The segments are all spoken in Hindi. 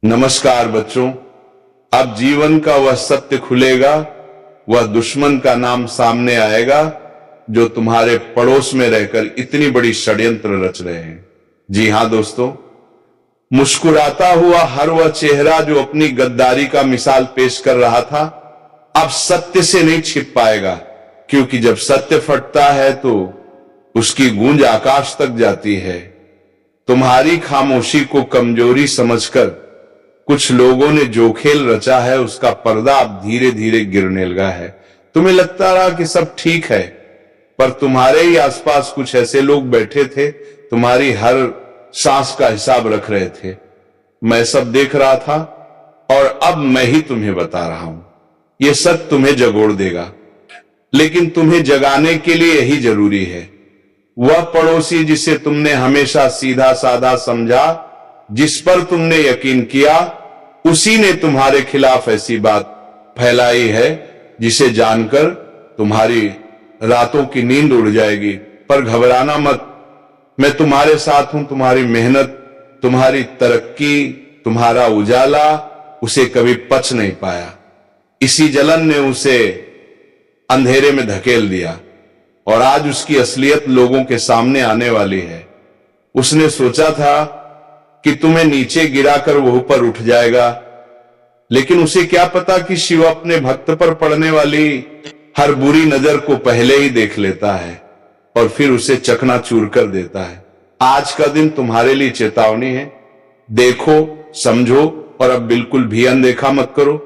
नमस्कार बच्चों। अब जीवन का वह सत्य खुलेगा, वह दुश्मन का नाम सामने आएगा जो तुम्हारे पड़ोस में रहकर इतनी बड़ी षड्यंत्र रच रहे हैं। जी हां दोस्तों, मुस्कुराता हुआ हर वह चेहरा जो अपनी गद्दारी का मिसाल पेश कर रहा था, अब सत्य से नहीं छिप पाएगा, क्योंकि जब सत्य फटता है तो उसकी गूंज आकाश तक जाती है। तुम्हारी खामोशी को कमजोरी समझकर कुछ लोगों ने जो खेल रचा है उसका पर्दा अब धीरे धीरे गिरने लगा है। तुम्हें लगता रहा कि सब ठीक है, पर तुम्हारे ही आसपास कुछ ऐसे लोग बैठे थे, तुम्हारी हर सांस का हिसाब रख रहे थे। मैं सब देख रहा था और अब मैं ही तुम्हें बता रहा हूं। यह सच तुम्हें जगोड़ देगा, लेकिन तुम्हें जगाने के लिए यही जरूरी है। वह पड़ोसी जिसे तुमने हमेशा सीधा साधा समझा, जिस पर तुमने यकीन किया, उसी ने तुम्हारे खिलाफ ऐसी बात फैलाई है जिसे जानकर तुम्हारी रातों की नींद उड़ जाएगी। पर घबराना मत, मैं तुम्हारे साथ हूं। तुम्हारी मेहनत, तुम्हारी तरक्की, तुम्हारा उजाला उसे कभी पच नहीं पाया। इसी जलन ने उसे अंधेरे में धकेल दिया और आज उसकी असलियत लोगों के सामने आने वाली है। उसने सोचा था कि तुम्हें नीचे गिराकर वो ऊपर उठ जाएगा, लेकिन उसे क्या पता कि शिव अपने भक्त पर पड़ने वाली हर बुरी नजर को पहले ही देख लेता है और फिर उसे चकनाचूर कर देता है। आज का दिन तुम्हारे लिए चेतावनी है। देखो, समझो और अब बिल्कुल भी अनदेखा मत करो।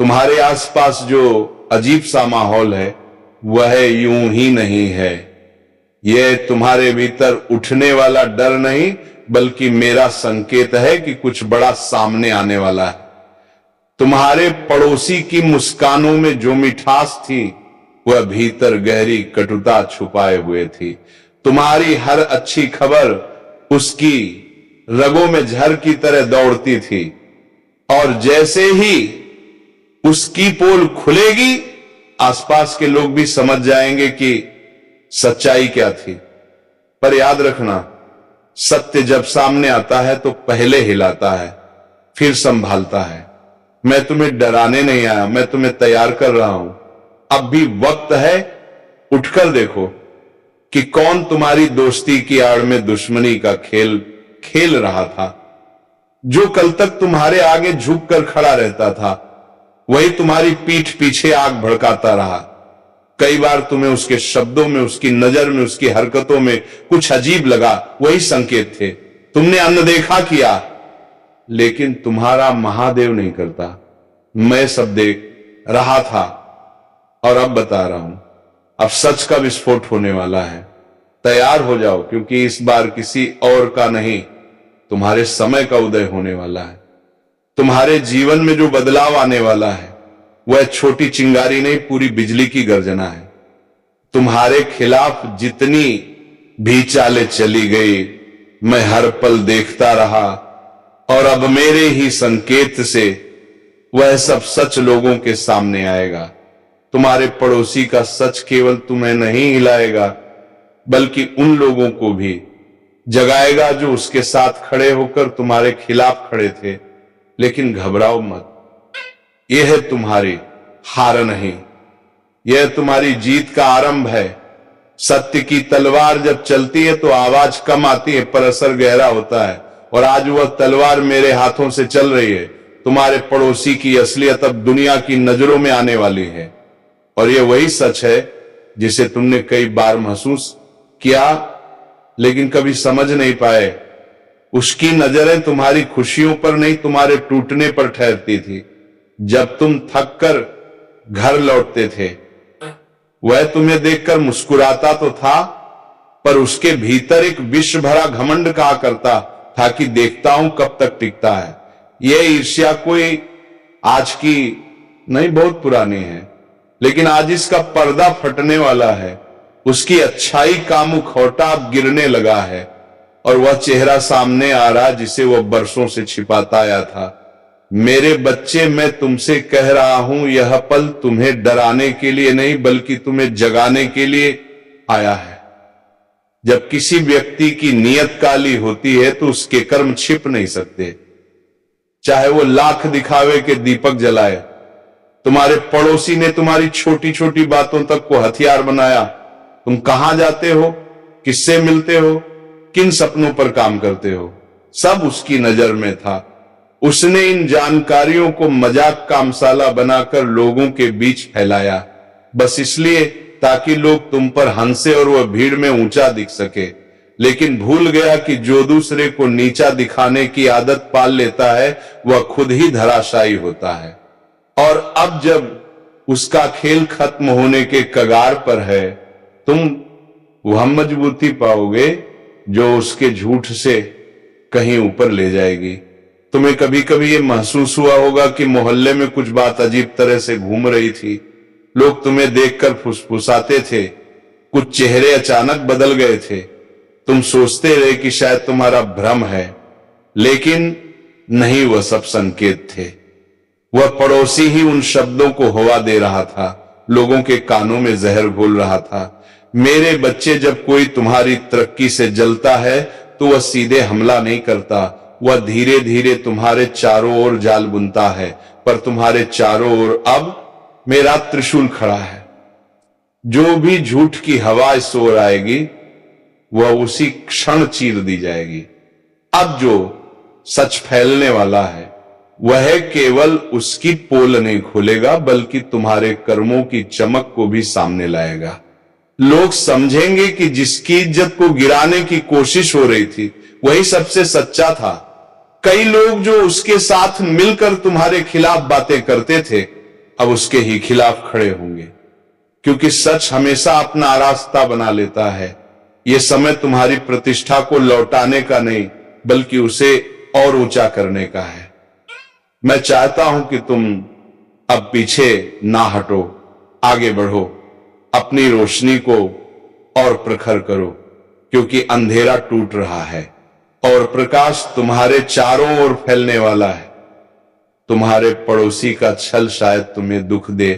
तुम्हारे आसपास जो अजीब सा माहौल है वह यूं ही नहीं है। यह तुम्हारे भीतर उठने वाला डर नहीं, बल्कि मेरा संकेत है कि कुछ बड़ा सामने आने वाला है। तुम्हारे पड़ोसी की मुस्कानों में जो मिठास थी, वह भीतर गहरी कटुता छुपाए हुए थी। तुम्हारी हर अच्छी खबर उसकी रगों में झर की तरह दौड़ती थी, और जैसे ही उसकी पोल खुलेगी, आसपास के लोग भी समझ जाएंगे कि सच्चाई क्या थी। पर याद रखना, सत्य जब सामने आता है तो पहले हिलाता है, फिर संभालता है। मैं तुम्हें डराने नहीं आया, मैं तुम्हें तैयार कर रहा हूं। अब भी वक्त है, उठकर देखो कि कौन तुम्हारी दोस्ती की आड़ में दुश्मनी का खेल खेल रहा था। जो कल तक तुम्हारे आगे झुक कर खड़ा रहता था, वही तुम्हारी पीठ पीछे आग भड़काता रहा। कई बार तुम्हें उसके शब्दों में, उसकी नजर में, उसकी हरकतों में कुछ अजीब लगा, वही संकेत थे। तुमने अनदेखा किया, लेकिन तुम्हारा महादेव नहीं करता। मैं सब देख रहा था और अब बता रहा हूं। अब सच का विस्फोट होने वाला है। तैयार हो जाओ, क्योंकि इस बार किसी और का नहीं, तुम्हारे समय का उदय होने वाला है। तुम्हारे जीवन में जो बदलाव आने वाला है वह छोटी चिंगारी नहीं, पूरी बिजली की गर्जना है। तुम्हारे खिलाफ जितनी भी चालें चली गई, मैं हर पल देखता रहा, और अब मेरे ही संकेत से वह सब सच लोगों के सामने आएगा। तुम्हारे पड़ोसी का सच केवल तुम्हें नहीं हिलाएगा, बल्कि उन लोगों को भी जगाएगा जो उसके साथ खड़े होकर तुम्हारे खिलाफ खड़े थे। लेकिन घबराओ मत, यह है तुम्हारी हार नहीं, यह तुम्हारी जीत का आरंभ है। सत्य की तलवार जब चलती है तो आवाज कम आती है, पर असर गहरा होता है। और आज वह तलवार मेरे हाथों से चल रही है। तुम्हारे पड़ोसी की असलियत अब दुनिया की नजरों में आने वाली है, और यह वही सच है जिसे तुमने कई बार महसूस किया, लेकिन कभी समझ नहीं पाए। उसकी नजरें तुम्हारी खुशियों पर नहीं, तुम्हारे टूटने पर ठहरती थी। जब तुम थक कर घर लौटते थे, वह तुम्हें देखकर मुस्कुराता तो था, पर उसके भीतर एक विष भरा घमंड कहा करता था कि देखता हूं कब तक टिकता है। यह ईर्ष्या कोई आज की नहीं, बहुत पुरानी है, लेकिन आज इसका पर्दा फटने वाला है। उसकी अच्छाई का मुखौटा अब गिरने लगा है, और वह चेहरा सामने आ रहा जिसे वह बरसों से छिपाता आया था। मेरे बच्चे, मैं तुमसे कह रहा हूं, यह पल तुम्हें डराने के लिए नहीं, बल्कि तुम्हें जगाने के लिए आया है। जब किसी व्यक्ति की नीयत काली होती है तो उसके कर्म छिप नहीं सकते। चाहे वो लाख दिखावे के दीपक जलाए। तुम्हारे पड़ोसी ने तुम्हारी छोटी छोटी बातों तक को हथियार बनाया। तुम कहां जाते हो, किससे मिलते हो, किन सपनों पर काम करते हो, सब उसकी नजर में था। उसने इन जानकारियों को मजाक का मसाला बनाकर लोगों के बीच फैलाया, बस इसलिए ताकि लोग तुम पर हंसे और वह भीड़ में ऊंचा दिख सके। लेकिन भूल गया कि जो दूसरे को नीचा दिखाने की आदत पाल लेता है वह खुद ही धराशायी होता है। और अब जब उसका खेल खत्म होने के कगार पर है, तुम वह मजबूती पाओगे जो उसके झूठ से कहीं ऊपर ले जाएगी। तुम्हें कभी कभी यह महसूस हुआ होगा कि मोहल्ले में कुछ बात अजीब तरह से घूम रही थी। लोग तुम्हें देखकर फुसफुसाते थे, कुछ चेहरे अचानक बदल गए थे। तुम सोचते रहे कि शायद तुम्हारा भ्रम है, लेकिन नहीं, वह सब संकेत थे। वह पड़ोसी ही उन शब्दों को हवा दे रहा था, लोगों के कानों में जहर घोल रहा था। मेरे बच्चे, जब कोई तुम्हारी तरक्की से जलता है तो वह सीधे हमला नहीं करता, वह धीरे धीरे तुम्हारे चारों ओर जाल बुनता है। पर तुम्हारे चारों ओर अब मेरा त्रिशूल खड़ा है। जो भी झूठ की हवा इस ओर आएगी वह उसी क्षण चीर दी जाएगी। अब जो सच फैलने वाला है वह केवल उसकी पोल नहीं खोलेगा, बल्कि तुम्हारे कर्मों की चमक को भी सामने लाएगा। लोग समझेंगे कि जिसकी इज्जत को गिराने की कोशिश हो रही थी वही सबसे सच्चा था। कई लोग जो उसके साथ मिलकर तुम्हारे खिलाफ बातें करते थे अब उसके ही खिलाफ खड़े होंगे, क्योंकि सच हमेशा अपना रास्ता बना लेता है। यह समय तुम्हारी प्रतिष्ठा को लौटाने का नहीं, बल्कि उसे और ऊंचा करने का है। मैं चाहता हूं कि तुम अब पीछे ना हटो, आगे बढ़ो, अपनी रोशनी को और प्रखर करो, क्योंकि अंधेरा टूट रहा है और प्रकाश तुम्हारे चारों ओर फैलने वाला है। तुम्हारे पड़ोसी का छल शायद तुम्हें दुख दे,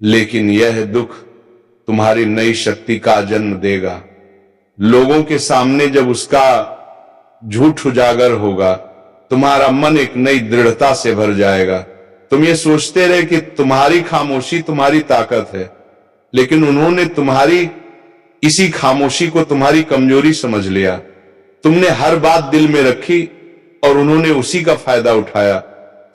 लेकिन यह दुख तुम्हारी नई शक्ति का जन्म देगा। लोगों के सामने जब उसका झूठ उजागर होगा, तुम्हारा मन एक नई दृढ़ता से भर जाएगा। तुम ये सोचते रहे कि तुम्हारी खामोशी तुम्हारी ताकत है, लेकिन उन्होंने तुम्हारी इसी खामोशी को तुम्हारी कमजोरी समझ लिया। तुमने हर बात दिल में रखी और उन्होंने उसी का फायदा उठाया।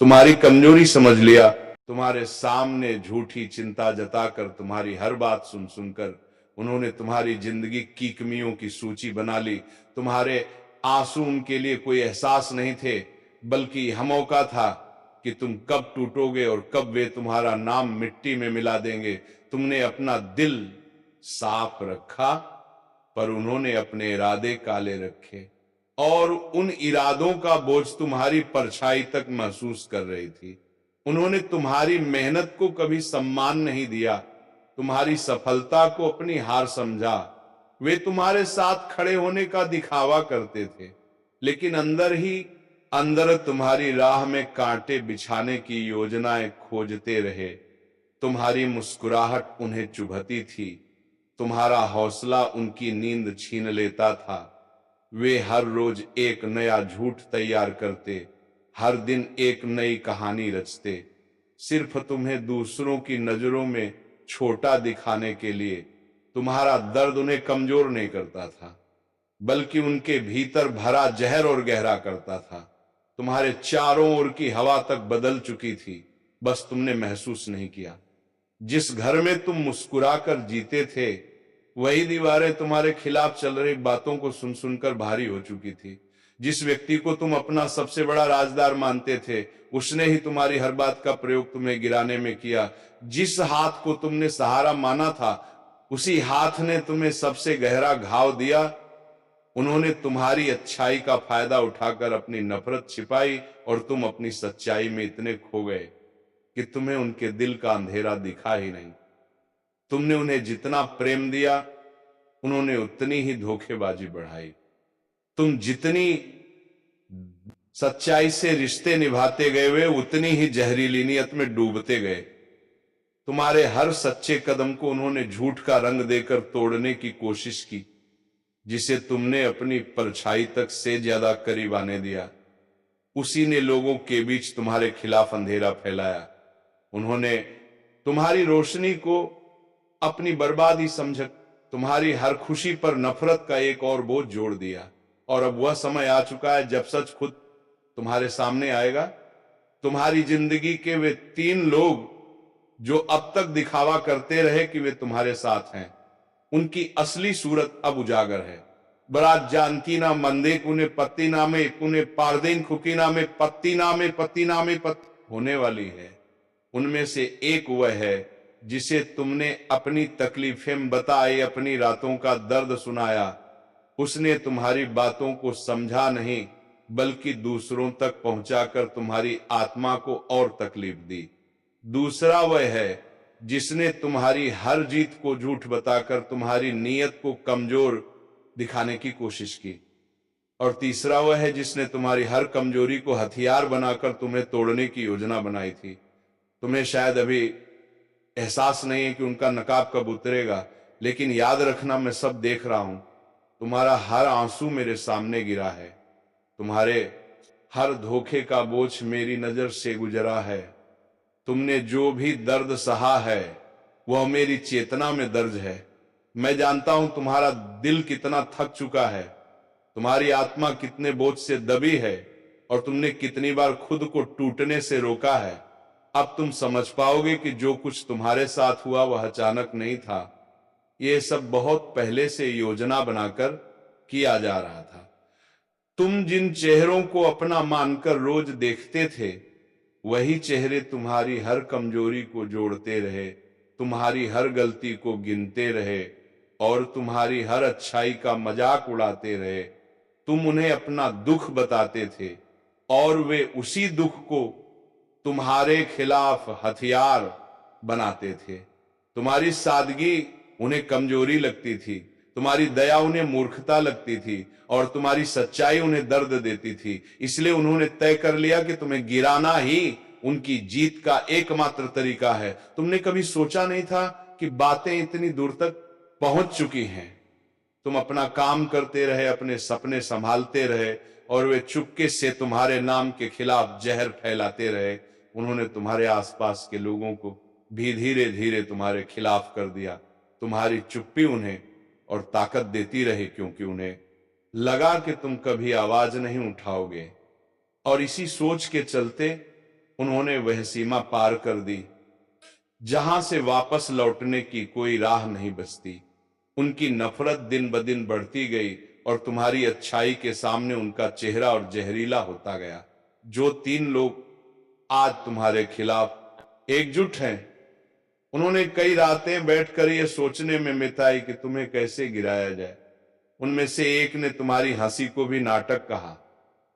तुम्हारी कमजोरी समझ लिया, तुम्हारे सामने झूठी चिंता जताकर तुम्हारी हर बात सुन सुनकर उन्होंने तुम्हारी जिंदगी की कमियों की सूची बना ली। तुम्हारे आंसू उनके लिए कोई एहसास नहीं थे, बल्कि यह मौका था कि तुम कब टूटोगे और कब वे तुम्हारा नाम मिट्टी में मिला देंगे। तुमने अपना दिल साफ रखा, पर उन्होंने अपने इरादे काले रखे और उन इरादों का बोझ तुम्हारी परछाई तक महसूस कर रही थी। उन्होंने तुम्हारी मेहनत को कभी सम्मान नहीं दिया, तुम्हारी सफलता को अपनी हार समझा। वे तुम्हारे साथ खड़े होने का दिखावा करते थे, लेकिन अंदर ही अंदर तुम्हारी राह में कांटे बिछाने की योजनाएं खोजते रहे। तुम्हारी मुस्कुराहट उन्हें चुभती थी, तुम्हारा हौसला उनकी नींद छीन लेता था। वे हर रोज एक नया झूठ तैयार करते, हर दिन एक नई कहानी रचते, सिर्फ तुम्हें दूसरों की नजरों में छोटा दिखाने के लिए। तुम्हारा दर्द उन्हें कमजोर नहीं करता था, बल्कि उनके भीतर भरा जहर और गहरा करता था। तुम्हारे चारों ओर की हवा तक बदल चुकी थी, बस तुमने महसूस नहीं किया। जिस घर में तुम मुस्कुराकर जीते थे, वही दीवारें तुम्हारे खिलाफ चल रही बातों को सुन सुनकर भारी हो चुकी थी। जिस व्यक्ति को तुम अपना सबसे बड़ा राजदार मानते थे, उसने ही तुम्हारी हर बात का प्रयोग तुम्हें गिराने में किया। जिस हाथ को तुमने सहारा माना था, उसी हाथ ने तुम्हें सबसे गहरा घाव दिया। उन्होंने तुम्हारी अच्छाई का फायदा उठाकर अपनी नफरत छिपाई और तुम अपनी सच्चाई में इतने खो गए कि तुम्हें उनके दिल का अंधेरा दिखा ही नहीं। तुमने उन्हें जितना प्रेम दिया, उन्होंने उतनी ही धोखेबाजी बढ़ाई। तुम जितनी सच्चाई से रिश्ते निभाते गए, वे उतनी ही जहरीली नीयत में डूबते गए। तुम्हारे हर सच्चे कदम को उन्होंने झूठ का रंग देकर तोड़ने की कोशिश की, जिसे तुमने अपनी परछाई तक से ज्यादा करीब आने दिया। उसी ने लोगों के बीच तुम्हारे खिलाफ अंधेरा फैलाया। उन्होंने तुम्हारी रोशनी को अपनी बर्बादी समझ तुम्हारी हर खुशी पर नफरत का एक और बोझ जोड़ दिया। और अब वह समय आ चुका है जब सच खुद तुम्हारे सामने आएगा। तुम्हारी जिंदगी के वे 3 लोग जो अब तक दिखावा करते रहे कि वे तुम्हारे साथ हैं, उनकी असली सूरत अब उजागर है। बरात जानकी ना मंदे कुने पत्ती नामे कुने पारदेन खुकी नामे पत्ती नामे पत्ती नामे पत्ती होने वाली है। उनमें से एक वह है जिसे तुमने अपनी तकलीफें बताई, अपनी रातों का दर्द सुनाया। उसने तुम्हारी बातों को समझा नहीं बल्कि दूसरों तक पहुंचाकर तुम्हारी आत्मा को और तकलीफ दी। दूसरा वह है जिसने तुम्हारी हर जीत को झूठ बताकर तुम्हारी नीयत को कमजोर दिखाने की कोशिश की। और तीसरा वह है जिसने तुम्हारी हर कमजोरी को हथियार बनाकर तुम्हें तोड़ने की योजना बनाई थी। तुम्हें शायद अभी एहसास नहीं है कि उनका नकाब कब उतरेगा, लेकिन याद रखना, मैं सब देख रहा हूं। तुम्हारा हर आंसू मेरे सामने गिरा है। तुम्हारे हर धोखे का बोझ मेरी नजर से गुजरा है। तुमने जो भी दर्द सहा है वह मेरी चेतना में दर्ज है। मैं जानता हूं तुम्हारा दिल कितना थक चुका है, तुम्हारी आत्मा कितने बोझ से दबी है और तुमने कितनी बार खुद को टूटने से रोका है। अब तुम समझ पाओगे कि जो कुछ तुम्हारे साथ हुआ वह अचानक नहीं था। यह सब बहुत पहले से योजना बनाकर किया जा रहा था। तुम जिन चेहरों को अपना मानकर रोज देखते थे, वही चेहरे तुम्हारी हर कमजोरी को जोड़ते रहे, तुम्हारी हर गलती को गिनते रहे और तुम्हारी हर अच्छाई का मजाक उड़ाते रहे। तुम उन्हें अपना दुख बताते थे और वे उसी दुख को तुम्हारे खिलाफ हथियार बनाते थे। तुम्हारी सादगी उन्हें कमजोरी लगती थी, तुम्हारी दया उन्हें मूर्खता लगती थी और तुम्हारी सच्चाई उन्हें दर्द देती थी। इसलिए उन्होंने तय कर लिया कि तुम्हें गिराना ही उनकी जीत का एकमात्र तरीका है। तुमने कभी सोचा नहीं था कि बातें इतनी दूर तक पहुंच चुकी हैं। तुम अपना काम करते रहे, अपने सपने संभालते रहे और वे चुपके से तुम्हारे नाम के खिलाफ जहर फैलाते रहे। उन्होंने तुम्हारे आसपास के लोगों को भी धीरे धीरे तुम्हारे खिलाफ कर दिया। तुम्हारी चुप्पी उन्हें और ताकत देती रही, क्योंकि उन्हें लगा कि तुम कभी आवाज नहीं उठाओगे। और इसी सोच के चलते उन्होंने वह सीमा पार कर दी जहां से वापस लौटने की कोई राह नहीं बचती। उनकी नफरत दिन ब दिन बढ़ती गई और तुम्हारी अच्छाई के सामने उनका चेहरा और जहरीला होता गया। जो 3 लोग आज तुम्हारे खिलाफ एकजुट हैं, उन्होंने कई रातें बैठकर यह सोचने में बिताई कि तुम्हें कैसे गिराया जाए। उनमें से एक ने तुम्हारी हंसी को भी नाटक कहा,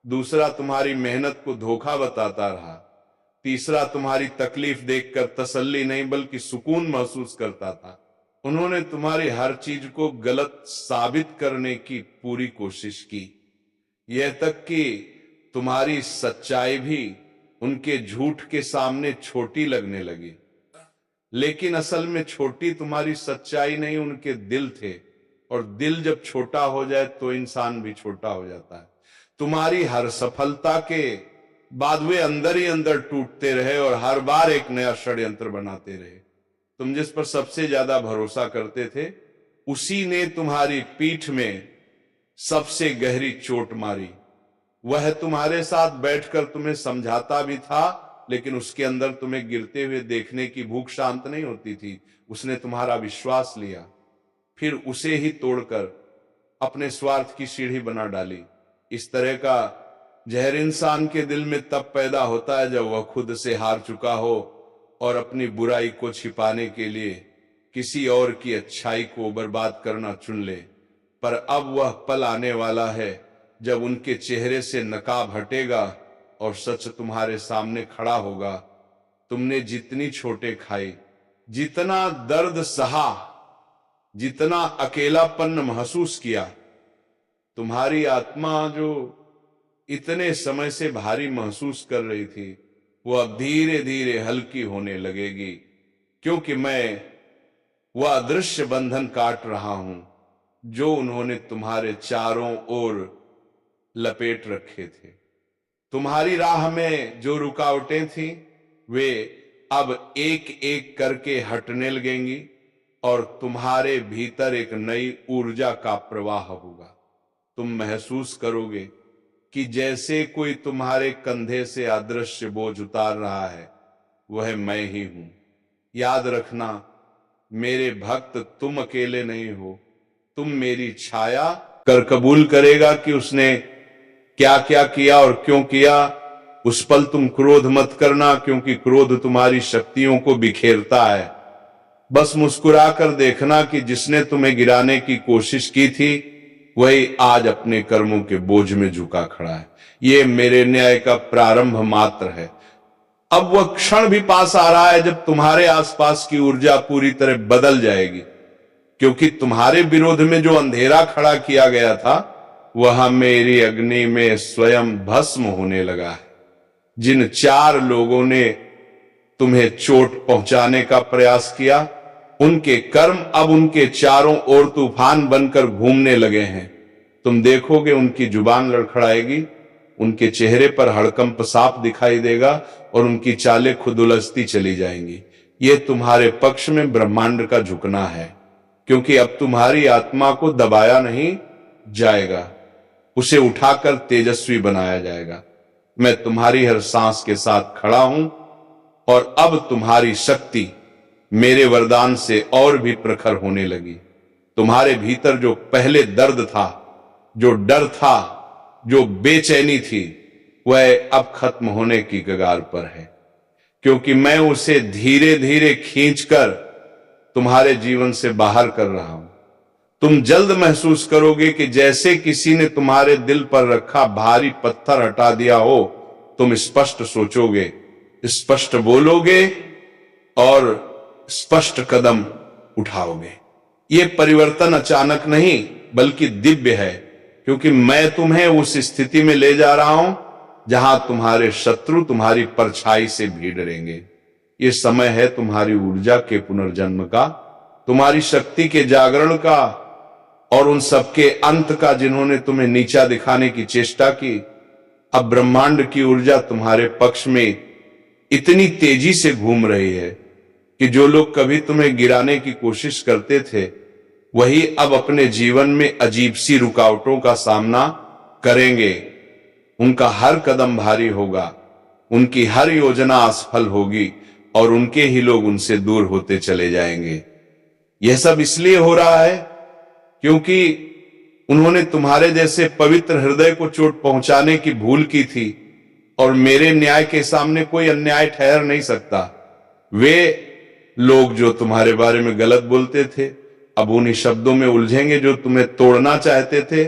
दूसरा तुम्हारी मेहनत को धोखा बताता रहा, तीसरा तुम्हारी तकलीफ देखकर तसल्ली नहीं बल्कि सुकून महसूस करता था। उन्होंने तुम्हारी हर चीज को गलत साबित करने की पूरी कोशिश की, यह तक कि तुम्हारी सच्चाई भी उनके झूठ के सामने छोटी लगने लगी। लेकिन असल में छोटी तुम्हारी सच्चाई नहीं, उनके दिल थे। और दिल जब छोटा हो जाए तो इंसान भी छोटा हो जाता है। तुम्हारी हर सफलता के बाद वे अंदर ही अंदर टूटते रहे और हर बार एक नया षड्यंत्र बनाते रहे। तुम जिस पर सबसे ज्यादा भरोसा करते थे, उसी ने तुम्हारी पीठ में सबसे गहरी चोट मारी। वह तुम्हारे साथ बैठकर तुम्हें समझाता भी था, लेकिन उसके अंदर तुम्हें गिरते हुए देखने की भूख शांत नहीं होती थी। उसने तुम्हारा विश्वास लिया, फिर उसे ही तोड़कर अपने स्वार्थ की सीढ़ी बना डाली। इस तरह का जहर इंसान के दिल में तब पैदा होता है जब वह खुद से हार चुका हो और अपनी बुराई को छिपाने के लिए किसी और की अच्छाई को बर्बाद करना चुन ले। पर अब वह पल आने वाला है जब उनके चेहरे से नकाब हटेगा और सच तुम्हारे सामने खड़ा होगा। तुमने जितनी छोटे खाई, जितना दर्द सहा, जितना अकेलापन महसूस किया, तुम्हारी आत्मा जो इतने समय से भारी महसूस कर रही थी, वह अब धीरे धीरे हल्की होने लगेगी, क्योंकि मैं वह अदृश्य बंधन काट रहा हूं जो उन्होंने तुम्हारे चारों ओर लपेट रखे थे। तुम्हारी राह में जो रुकावटें थी वे अब एक एक करके हटने लगेंगी और तुम्हारे भीतर एक नई ऊर्जा का प्रवाह होगा। तुम महसूस करोगे कि जैसे कोई तुम्हारे कंधे से अदृश्य बोझ उतार रहा है, वह मैं ही हूं। याद रखना मेरे भक्त, तुम अकेले नहीं हो। तुम मेरी छाया कर कबूल करेगा कि उसने क्या क्या किया और क्यों किया। उस पल तुम क्रोध मत करना, क्योंकि क्रोध तुम्हारी शक्तियों को बिखेरता है। बस मुस्कुराकर देखना कि जिसने तुम्हें गिराने की कोशिश की थी वही आज अपने कर्मों के बोझ में झुका खड़ा है। ये मेरे न्याय का प्रारंभ मात्र है। अब वह क्षण भी पास आ रहा है जब तुम्हारे आसपास की ऊर्जा पूरी तरह बदल जाएगी, क्योंकि तुम्हारे विरोध में जो अंधेरा खड़ा किया गया था वह मेरी अग्नि में स्वयं भस्म होने लगा है। जिन 4 लोगों ने तुम्हें चोट पहुंचाने का प्रयास किया, उनके कर्म अब उनके चारों ओर तूफान बनकर घूमने लगे हैं। तुम देखोगे उनकी जुबान लड़खड़ाएगी, उनके चेहरे पर हड़कंप साफ दिखाई देगा और उनकी चालें खुद उलझती चली जाएंगी। ये तुम्हारे पक्ष में ब्रह्मांड का झुकना है, क्योंकि अब तुम्हारी आत्मा को दबाया नहीं जाएगा, उसे उठाकर तेजस्वी बनाया जाएगा। मैं तुम्हारी हर सांस के साथ खड़ा हूं और अब तुम्हारी शक्ति मेरे वरदान से और भी प्रखर होने लगी। तुम्हारे भीतर जो पहले दर्द था, जो डर था, जो बेचैनी थी, वह अब खत्म होने की कगार पर है, क्योंकि मैं उसे धीरे धीरे खींचकर तुम्हारे जीवन से बाहर कर रहा हूं। तुम जल्द महसूस करोगे कि जैसे किसी ने तुम्हारे दिल पर रखा भारी पत्थर हटा दिया हो। तुम स्पष्ट सोचोगे, स्पष्ट बोलोगे और स्पष्ट कदम उठाओगे। ये परिवर्तन अचानक नहीं बल्कि दिव्य है, क्योंकि मैं तुम्हें उस स्थिति में ले जा रहा हूं जहां तुम्हारे शत्रु तुम्हारी परछाई से भी डरेंगे। ये समय है तुम्हारी ऊर्जा के पुनर्जन्म का, तुम्हारी शक्ति के जागरण का और उन सबके अंत का जिन्होंने तुम्हें नीचा दिखाने की चेष्टा की। अब ब्रह्मांड की ऊर्जा तुम्हारे पक्ष में इतनी तेजी से घूम रही है कि जो लोग कभी तुम्हें गिराने की कोशिश करते थे वही अब अपने जीवन में अजीब सी रुकावटों का सामना करेंगे। उनका हर कदम भारी होगा, उनकी हर योजना असफल होगी और उनके ही लोग उनसे दूर होते चले जाएंगे। यह सब इसलिए हो रहा है क्योंकि उन्होंने तुम्हारे जैसे पवित्र हृदय को चोट पहुंचाने की भूल की थी और मेरे न्याय के सामने कोई अन्याय ठहर नहीं सकता। वे लोग जो तुम्हारे बारे में गलत बोलते थे अब उन्हीं शब्दों में उलझेंगे। जो तुम्हें तोड़ना चाहते थे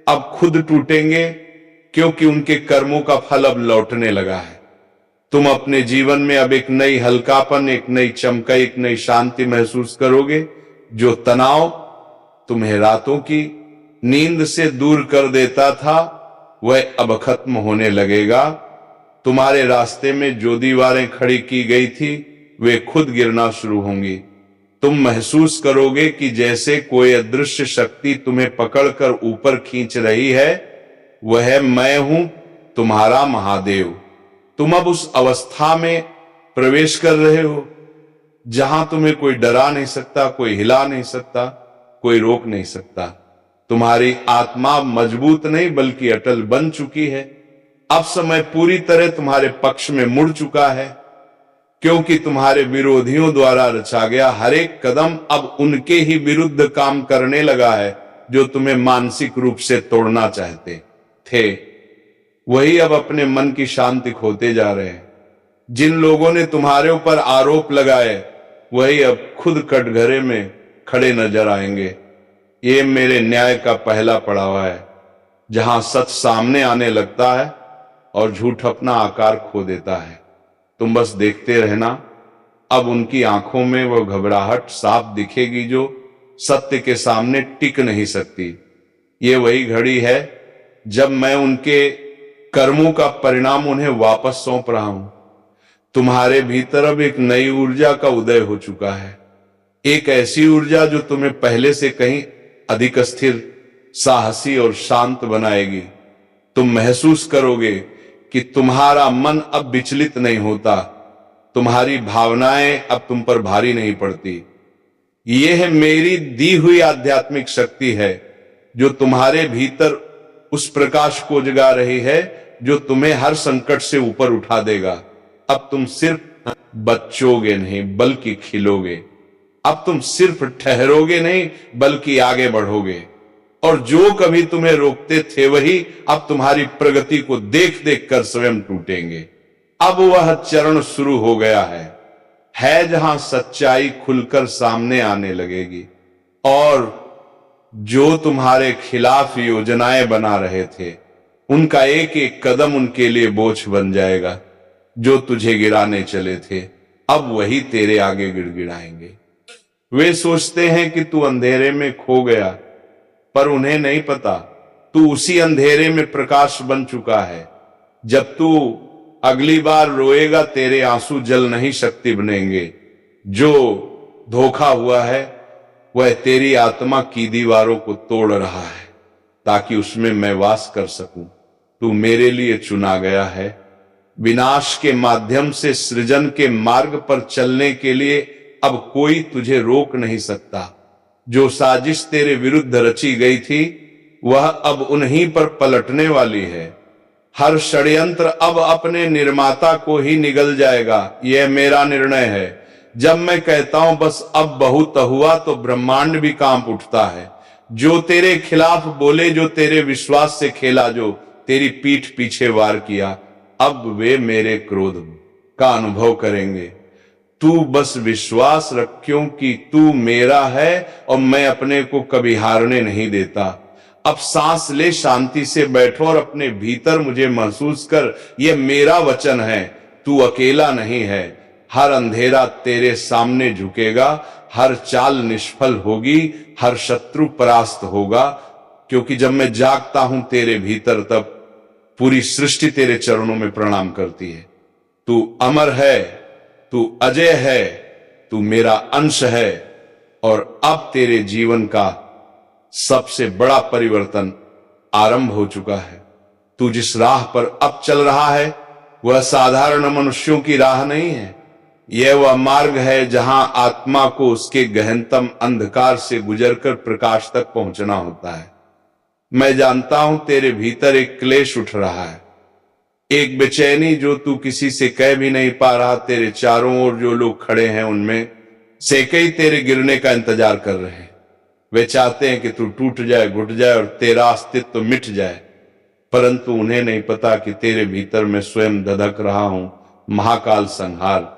अब खुद टूटेंगे, क्योंकि उनके कर्मों का फल अब लौटने लगा है। तुम अपने जीवन में अब एक नई हल्कापन, एक नई चमक, एक नई शांति महसूस करोगे। जो तनाव तुम्हें रातों की नींद से दूर कर देता था वह अब खत्म होने लगेगा। तुम्हारे रास्ते में जो दीवारें खड़ी की गई थी वे खुद गिरना शुरू होंगी। तुम महसूस करोगे कि जैसे कोई अदृश्य शक्ति तुम्हें पकड़कर ऊपर खींच रही है। वह मैं हूं, तुम्हारा महादेव। तुम अब उस अवस्था में प्रवेश कर रहे हो जहां तुम्हें कोई डरा नहीं सकता, कोई हिला नहीं सकता, कोई रोक नहीं सकता। तुम्हारी आत्मा मजबूत नहीं बल्कि अटल बन चुकी है। अब समय पूरी तरह तुम्हारे पक्ष में मुड़ चुका है, क्योंकि तुम्हारे विरोधियों द्वारा रचा गया हर एक कदम अब उनके ही विरुद्ध काम करने लगा है जो तुम्हें मानसिक रूप से तोड़ना चाहते थे। वही अब अपने मन की शांति खोते जा रहे हैं। जिन लोगों ने तुम्हारे ऊपर आरोप लगाए वही अब खुद कटघरे में खड़े नजर आएंगे। ये मेरे न्याय का पहला पड़ाव है, जहां सच सामने आने लगता है और झूठ अपना आकार खो देता है। तुम बस देखते रहना। अब उनकी आंखों में वो घबराहट साफ दिखेगी जो सत्य के सामने टिक नहीं सकती। ये वही घड़ी है जब मैं उनके कर्मों का परिणाम उन्हें वापस सौंप रहा हूं। तुम्हारे भीतर अब एक नई ऊर्जा का उदय हो चुका है, एक ऐसी ऊर्जा जो तुम्हें पहले से कहीं अधिक स्थिर, साहसी और शांत बनाएगी। तुम महसूस करोगे कि तुम्हारा मन अब विचलित नहीं होता, तुम्हारी भावनाएं अब तुम पर भारी नहीं पड़ती। यह मेरी दी हुई आध्यात्मिक शक्ति है जो तुम्हारे भीतर उस प्रकाश को जगा रही है जो तुम्हें हर संकट से ऊपर उठा देगा। अब तुम सिर्फ बचोगे नहीं बल्कि खिलोगे। अब तुम सिर्फ ठहरोगे नहीं बल्कि आगे बढ़ोगे। और जो कभी तुम्हें रोकते थे वही अब तुम्हारी प्रगति को देख देख कर स्वयं टूटेंगे। अब वह चरण शुरू हो गया है जहां सच्चाई खुलकर सामने आने लगेगी और जो तुम्हारे खिलाफ योजनाएं बना रहे थे उनका एक एक कदम उनके लिए बोझ बन जाएगा। जो तुझे गिराने चले थे अब वही तेरे आगे गिड़गिड़ाएंगे। वे सोचते हैं कि तू अंधेरे में खो गया, पर उन्हें नहीं पता तू उसी अंधेरे में प्रकाश बन चुका है। जब तू अगली बार रोएगा तेरे आंसू जल नहीं शक्ति बनेंगे। जो धोखा हुआ है वह तेरी आत्मा की दीवारों को तोड़ रहा है ताकि उसमें मैं वास कर सकूं। तू मेरे लिए चुना गया है। विनाश के माध्यम से सृजन के मार्ग पर चलने के लिए अब कोई तुझे रोक नहीं सकता। जो साजिश तेरे विरुद्ध रची गई थी वह अब उन्हीं पर पलटने वाली है। हर षड्यंत्र अब अपने निर्माता को ही निगल जाएगा। यह मेरा निर्णय है। जब मैं कहता हूं बस अब बहुत हुआ तो ब्रह्मांड भी कांप उठता है। जो तेरे खिलाफ बोले, जो तेरे विश्वास से खेला, जो तेरी पीठ पीछे वार किया, अब वे मेरे क्रोध का अनुभव करेंगे। तू बस विश्वास रख क्योंकि तू मेरा है और मैं अपने को कभी हारने नहीं देता। अब सांस ले, शांति से बैठो और अपने भीतर मुझे महसूस कर। यह मेरा वचन है, तू अकेला नहीं है। हर अंधेरा तेरे सामने झुकेगा, हर चाल निष्फल होगी, हर शत्रु परास्त होगा। क्योंकि जब मैं जागता हूं तेरे भीतर तब पूरी सृष्टि तेरे चरणों में प्रणाम करती है। तू अमर है, तू अजय है, तू मेरा अंश है और अब तेरे जीवन का सबसे बड़ा परिवर्तन आरंभ हो चुका है। तू जिस राह पर अब चल रहा है वह साधारण मनुष्यों की राह नहीं है। यह वह मार्ग है जहां आत्मा को उसके गहनतम अंधकार से गुजरकर प्रकाश तक पहुंचना होता है। मैं जानता हूं तेरे भीतर एक क्लेश उठ रहा है, एक बेचैनी जो तू किसी से कह भी नहीं पा रहा। तेरे चारों ओर जो लोग खड़े हैं उनमें से कई तेरे गिरने का इंतजार कर रहे हैं। वे चाहते हैं कि तू टूट जाए, घुट जाए और तेरा अस्तित्व मिट जाए, परंतु उन्हें नहीं पता कि तेरे भीतर मैं स्वयं धधक रहा हूं। महाकाल संहार